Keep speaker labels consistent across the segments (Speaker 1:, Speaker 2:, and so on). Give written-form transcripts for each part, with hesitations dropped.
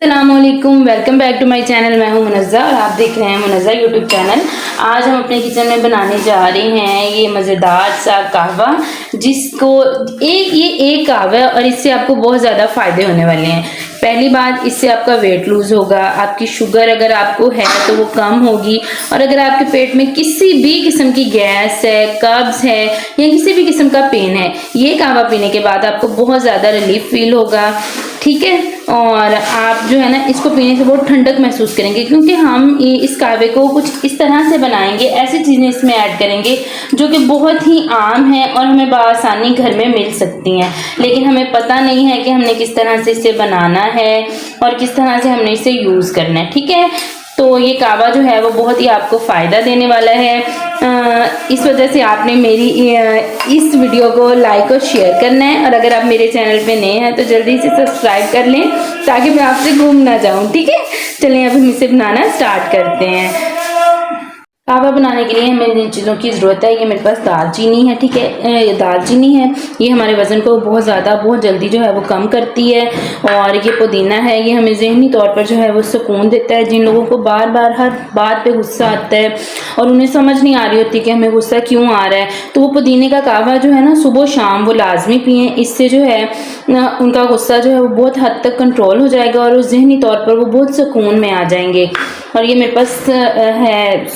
Speaker 1: अस्सलामुअलैकुम, welcome back to my channel. मैं हूं मुनज़्ज़ा और आप देख रहे हैं मुनज़्ज़ा यूट्यूब चैनल। आज हम अपने किचन में बनाने जा रहे हैं ये मज़ेदार सा कहवा, जिसको एक कहवा है और इससे आपको बहुत ज़्यादा फ़ायदे होने वाले हैं। पहली बात, इससे आपका वेट लूज़ होगा, आपकी शुगर अगर आपको है तो वो कम होगी, और अगर आपके पेट में किसी भी किस्म की गैस है, कब्ज़ है या किसी भी किस्म का पेन है, ये कहवा पीने के बाद आपको बहुत ज़्यादा रिलीफ फील होगा। ठीक है, और आप जो है ना इसको पीने से बहुत ठंडक महसूस करेंगे, क्योंकि हम इस कहवे को कुछ इस तरह से बनाएंगे, ऐसी चीज़ें इसमें ऐड करेंगे जो कि बहुत ही आम है और हमें बआसानी घर में मिल सकती हैं, लेकिन हमें पता नहीं है कि हमने किस तरह से इसे बनाना है और किस तरह से हमने इसे यूज़ करना है। ठीक है, तो ये कहवा जो है वो बहुत ही आपको फ़ायदा देने वाला है। इस वजह से आपने मेरी इस वीडियो को लाइक और शेयर करना है, और अगर आप मेरे चैनल पे नए हैं तो जल्दी से सब्सक्राइब कर लें ताकि मैं आपसे गुम ना जाऊं। ठीक है, चलिए अब हम इसे बनाना स्टार्ट करते हैं। कहवा बनाने के लिए हमें जिन चीज़ों की ज़रूरत है, ये मेरे पास दालचीनी है। ठीक है, दालचीनी है, ये हमारे वज़न को बहुत जल्दी जो है वो कम करती है। और ये पुदीना है, ये हमें ज़हनी तौर पर जो है वो सुकून देता है। जिन लोगों को बार बार हर बात पे गुस्सा आता है और उन्हें समझ नहीं आ रही होती कि हमें गुस्सा क्यों आ रहा है, तो वो पुदीने का कहवा जो है ना सुबह शाम वो लाजमी पिएँ। इससे जो है उनका गुस्सा जो है वो बहुत हद तक कंट्रोल हो जाएगा और उस ज़हनी तौर पर वो बहुत सुकून में आ जाएंगे। और ये मेरे पास है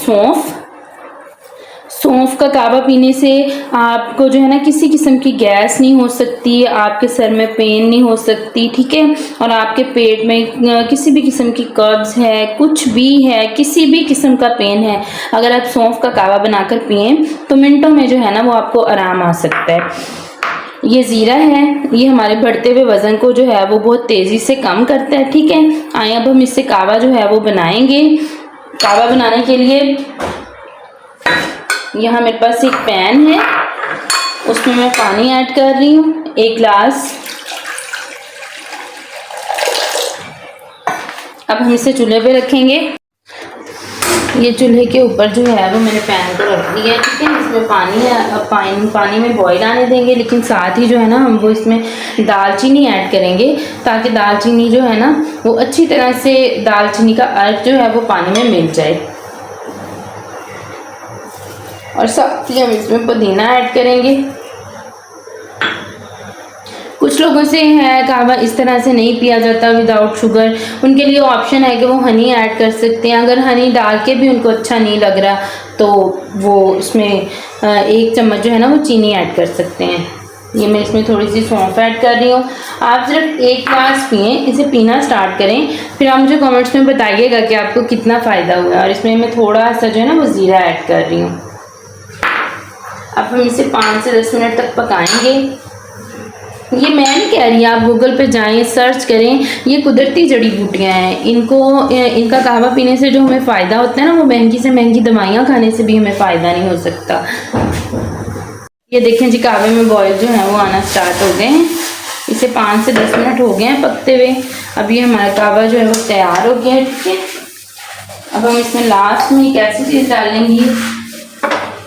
Speaker 1: सौंफ का कहवा पीने से आपको जो है ना किसी किस्म की गैस नहीं हो सकती, आपके सर में पेन नहीं हो सकती। ठीक है, और आपके पेट में किसी भी किस्म की कब्ज़ है, कुछ भी है, किसी भी किस्म का पेन है, अगर आप सौंफ का कहवा बनाकर पिएँ तो मिनटों में जो है ना वो आपको आराम आ सकता है। ये ज़ीरा है, ये हमारे बढ़ते हुए वज़न को जो है वो बहुत तेज़ी से कम करता है। ठीक है, आइए अब हम इससे कहवा जो है वो बनाएंगे। कहवा बनाने के लिए यहाँ मेरे पास एक पैन है, उसमें मैं पानी ऐड कर रही हूँ 1 गिलास। अब हम इसे चूल्हे पे रखेंगे। ये चूल्हे के ऊपर जो है वो मैंने पैन को रख दिया है। ठीक है, इसमें पानी है, अब पानी में बॉईल आने देंगे, लेकिन साथ ही जो है ना हम वो इसमें दालचीनी ऐड करेंगे, ताकि दालचीनी जो है ना वो अच्छी तरह से दालचीनी का अर्क जो है वो पानी में मिल जाए। और साथ ही हम इसमें पुदीना ऐड करेंगे। कुछ लोगों से है कहवा इस तरह से नहीं पिया जाता विदाउट शुगर, उनके लिए ऑप्शन है कि वो हनी ऐड कर सकते हैं। अगर हनी डाल के भी उनको अच्छा नहीं लग रहा तो वो उसमें 1 चम्मच जो है ना वो चीनी ऐड कर सकते हैं। ये मैं इसमें थोड़ी सी सौंफ ऐड कर रही हूँ। आप सिर्फ 1 गिलास पिएँ, इसे पीना स्टार्ट करें, फिर आप मुझे कमेंट्स में बताइएगा कि आपको कितना फ़ायदा हुआ है। और इसमें मैं थोड़ा सा जो है ना वो ज़ीरा ऐड कर रही हूँ। अब हम इसे 5 से 10 मिनट तक पकाएंगे। ये मैं नहीं कह रही, आप गूगल पे जाएं, सर्च करें, ये कुदरती जड़ी बूटियाँ हैं। इनका कहवा पीने से जो हमें फ़ायदा होता है ना, वो महंगी से महंगी दवाइयाँ खाने से भी हमें फ़ायदा नहीं हो सकता। ये देखें जी, कहवे में बॉयल जो है वो आना स्टार्ट हो गए हैं। इसे 5 से 10 मिनट हो गए हैं पकते हुए। अब ये हमारा कहवा जो है वो तैयार हो गया है। ठीक है, अब हम इसमें लास्ट में एक ऐसी चीज़ डालेंगी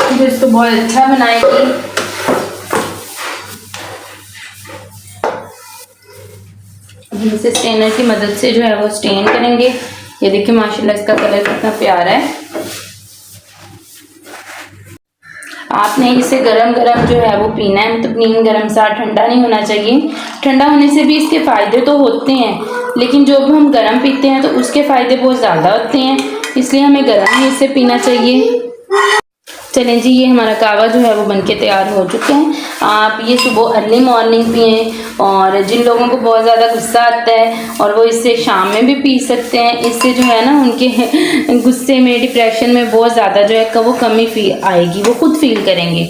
Speaker 1: जो इसको बहुत अच्छा बनाएगी। हम इसे स्टेनर की मदद से जो है वो स्टेन करेंगे। ये देखिए माशाल्लाह इसका कलर कितना प्यारा है। आपने इसे गरम गरम जो है वो पीना है, मतलब गरम सा, ठंडा नहीं होना चाहिए। ठंडा होने से भी इसके फ़ायदे तो होते हैं, लेकिन जो भी हम गरम पीते हैं तो उसके फ़ायदे बहुत ज़्यादा होते हैं, इसलिए हमें गरम ही इसे पीना चाहिए। चलें जी, ये हमारा कहवा जो है वो बनके तैयार हो चुके हैं। आप ये सुबह अर्ली मॉर्निंग पिएँ, और जिन लोगों को बहुत ज़्यादा गुस्सा आता है और वो इसे शाम में भी पी सकते हैं। इससे जो है ना उनके गुस्से में, डिप्रेशन में बहुत ज़्यादा जो है वो कमी आएगी, वो खुद फील करेंगे।